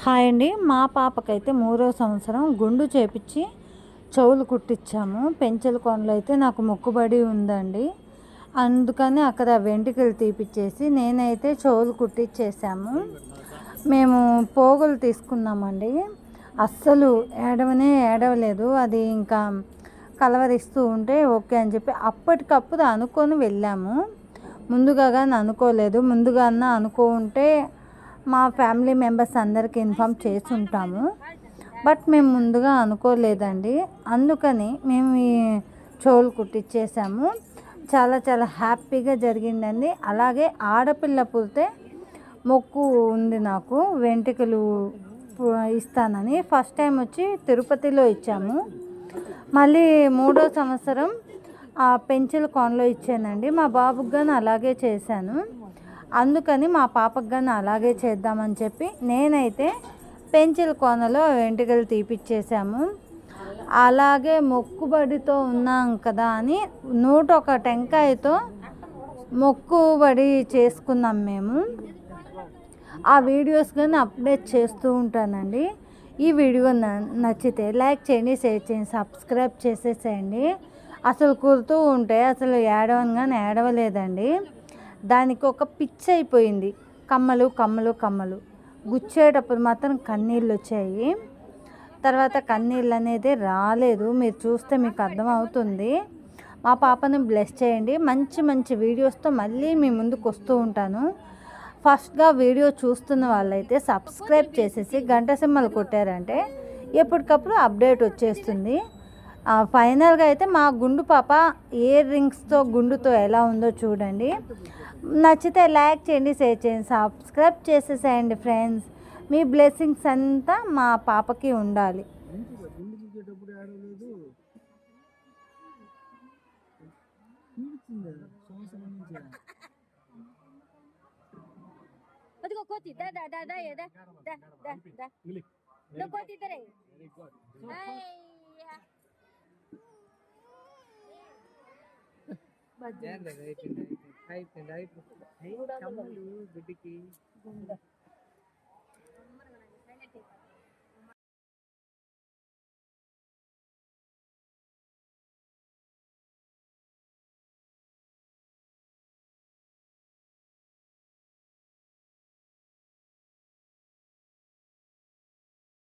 Hi అండి. మా పాపకైతే 3వ సంవత్సరం గుండు చేపించి చెవులు కుట్టించాము. పెంచెల కోనలో అయితే నాకు మొక్కుబడి ఉందండి. అందుకని అక్కడ వెంట్రుకలు తీపిచ్చేసి నేనైతే చెవులు కుట్టించేసాము. మేము పోగులు తీసుకున్నామండి. అస్సలు ఏడవలేదు. అది ఇంకా కలవరిస్తూ ఉంటే ఓకే అని చెప్పి అప్పటికప్పుడు అనుకొని వెళ్ళాము. ముందుగా కానీ అనుకోలేదు. ముందుగా అనుకుంటే మా ఫ్యామిలీ మెంబర్స్ అందరికీ ఇన్ఫామ్ చేసి ఉంటాము. బట్ మేము ముందుగా అనుకోలేదండి. అందుకని మేము ఈ చెవులు కుట్టించేసాము. చాలా చాలా హ్యాపీగా జరిగిందండి. అలాగే ఆడపిల్ల పుడితే మొక్కు ఉంది నాకు, వెంట్రుకలు ఇస్తానని. ఫస్ట్ టైం వచ్చి తిరుపతిలో ఇచ్చాము. మళ్ళీ 3వ సంవత్సరం పెంచెల కోనలో ఇచ్చానండి. మా బాబుకి కానీ అలాగే చేశాను. అందుకని మా పాపకు కానీ అలాగే చేద్దామని చెప్పి నేనైతే పెంచెల కోనలో వెంట్రుకలు తీపిచ్చేసాము. అలాగే మొక్కుబడితో ఉన్నాం కదా అని 101 టెంకాయతో మొక్కుబడి చేసుకున్నాం మేము. ఆ వీడియోస్ కానీ అప్డేట్ చేస్తూ ఉంటానండి. ఈ వీడియో నచ్చితే లైక్ చేయండి, షేర్ చేయండి, సబ్స్క్రైబ్ చేసేసేయండి. అసలు కుడుతూ ఉంటే అసలు ఏడవని ఏడవలేదండి. దానికి ఒక పిచ్చి అయిపోయింది. కమ్మలు గుచ్చేటప్పుడు మాత్రం కన్నీళ్ళు వచ్చాయి. తర్వాత కన్నీళ్ళు అనేది రాలేదు. మీరు చూస్తే మీకు అర్థమవుతుంది. మా పాపని బ్లెస్ చేయండి. మంచి మంచి వీడియోస్తో మళ్ళీ మీ ముందుకు వస్తూ ఉంటాను. ఫస్ట్గా వీడియో చూస్తున్న వాళ్ళైతే సబ్స్క్రైబ్ చేసేసి గంట సింబల్ కొట్టారంటే ఎప్పటికప్పుడు అప్డేట్ వచ్చేస్తుంది. ఫైనల్గా అయితే మా గుండు పాప ఇయర్ రింగ్స్తో గుండుతో ఎలా ఉందో చూడండి. నచ్చితే లైక్ చేయండి, షేర్ చేయండి, సబ్స్క్రైబ్ చేసేసేయండి ఫ్రెండ్స్. మీ బ్లెస్సింగ్స్ అంతా మా పాపకి ఉండాలి. అయిపోయింది. కమ్మలు బిడ్డకి